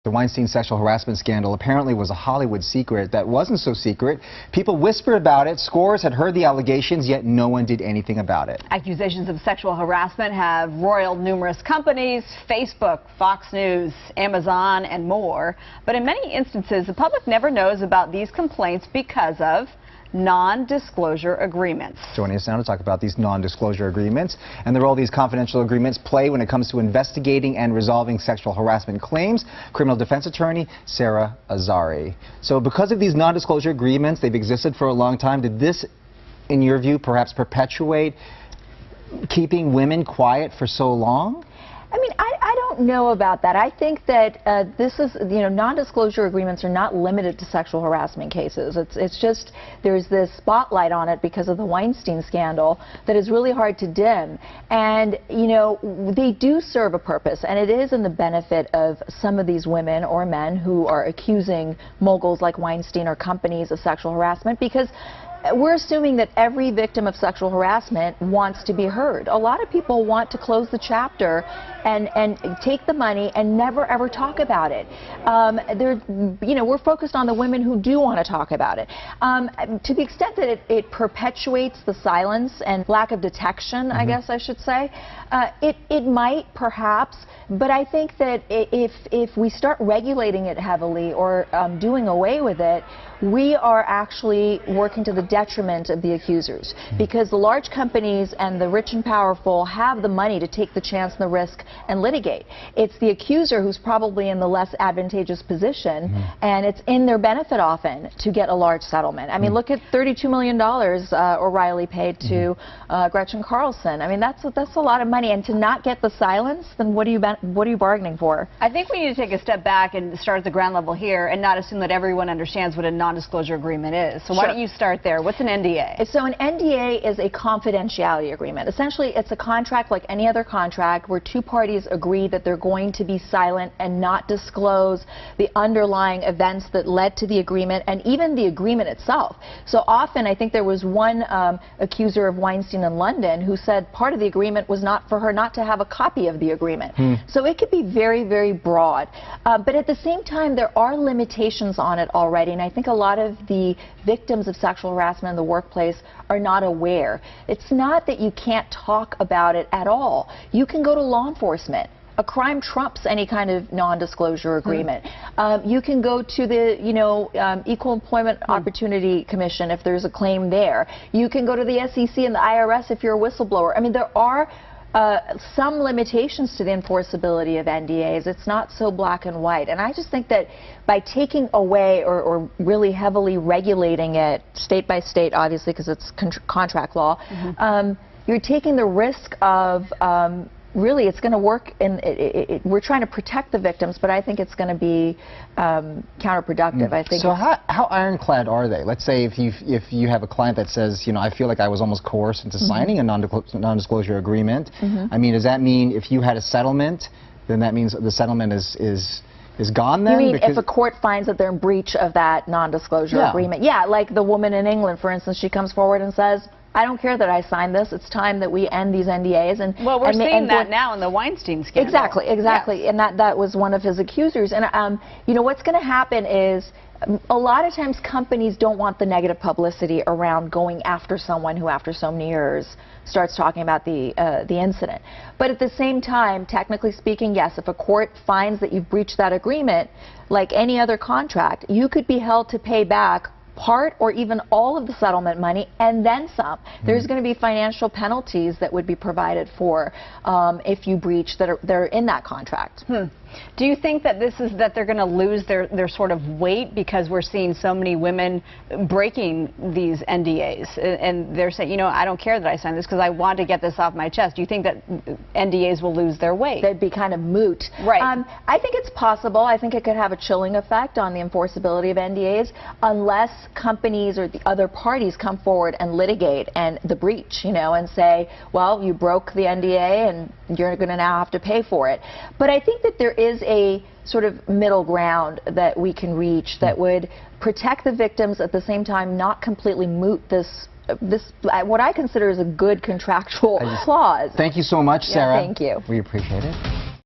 The Weinstein sexual harassment scandal apparently was a Hollywood secret that wasn't so secret. People whispered about it, scores had heard the allegations, yet no one did anything about it. Accusations of sexual harassment have roiled numerous companies, Facebook, Fox News, Amazon, and more. But in many instances, the public never knows about these complaints because of non-disclosure agreements. Joining us now to talk about these non-disclosure agreements and the role these confidential agreements play when it comes to investigating and resolving sexual harassment claims, criminal defense attorney Sara Azari. So because of these non-disclosure agreements, they've existed for a long time. Did this, in your view, perhaps perpetuate keeping women quiet for so long? I mean, I don't know about that. I think that this is, non-disclosure agreements are not limited to sexual harassment cases. It's just there's this spotlight on it because of the Weinstein scandal that is really hard to dim. And, they do serve a purpose, and it is in the benefit of some of these women or men who are accusing moguls like Weinstein or companies of sexual harassment, because we're assuming that every victim of sexual harassment wants to be heard. A lot of people want to close the chapter and take the money and never ever talk about it. We're focused on the women who do want to talk about it. To the extent that it perpetuates the silence and lack of detection, I guess I should say, it might perhaps, but I think that if we start regulating it heavily or doing away with it, we are actually working to the detriment of the accusers, because the large companies and the rich and powerful have the money to take the chance and the risk and litigate. It's the accuser who's probably in the less advantageous position, and it's in their benefit often to get a large settlement. I mean, look at $32 million O'Reilly paid to Gretchen Carlson. I mean, that's a lot of money, and to not get the silence, then what are you bargaining for? I think we need to take a step back and start at the ground level here and not assume that everyone understands what a non-disclosure agreement is. So why don't you start there? What's an NDA? So an NDA is a confidentiality agreement. Essentially, it's a contract like any other contract where two parties agree that they're going to be silent and not disclose the underlying events that led to the agreement and even the agreement itself. So often, I think there was one accuser of Weinstein in London who said part of the agreement was not for her not to have a copy of the agreement. So it could be very, very broad. But at the same time, there are limitations on it already, and I think a lot of the victims of sexual harassment in the workplace are not aware. It's not that you can't talk about it at all. You can go to law enforcement. A crime trumps any kind of non-disclosure agreement. You can go to the, Equal Employment Opportunity Commission if there's a claim there. You can go to the SEC and the IRS if you're a whistleblower. I mean, there are some limitations to the enforceability of NDAs. It's not so black and white. And I just think that by taking away or really heavily regulating it, state by state, obviously, because it's contract law, you're taking the risk of really, it's going to work we're trying to protect the victims, but I think it's going to be counterproductive. I think. So how ironclad are they? Let's say if you have a client that says, I feel like I was almost coerced into signing a non-disclosure agreement. I mean, does that mean if you had a settlement, then that means the settlement is gone then? You mean if a court finds that they're in breach of that non-disclosure agreement? Yeah, like the woman in England, for instance, she comes forward and says, I don't care that I signed this. It's time that we end these NDAs. And well, we're seeing that now in the Weinstein scandal. Exactly. Yes. And that was one of his accusers. And what's going to happen is a lot of times companies don't want the negative publicity around going after someone who, after so many years, starts talking about the incident. But at the same time, technically speaking, yes, if a court finds that you've breached that agreement, like any other contract, you could be held to pay back part or even all of the settlement money and then some. There's going to be financial penalties that would be provided for if you breach that are in that contract. Do you think that they're going to lose their sort of weight because we're seeing so many women breaking these NDAs and they're saying, I don't care that I signed this because I want to get this off my chest? Do you think that NDAs will lose their weight? They'd be kind of moot. Right. I think it's possible. I think it could have a chilling effect on the enforceability of NDAs unless companies or the other parties come forward and litigate and the breach, and say, well, you broke the NDA and you're going to now have to pay for it. But I think that there is a sort of middle ground that we can reach that would protect the victims, at the same time not completely moot this what I consider is a good contractual clause. Thank you so much, Sara. Thank you. We appreciate it.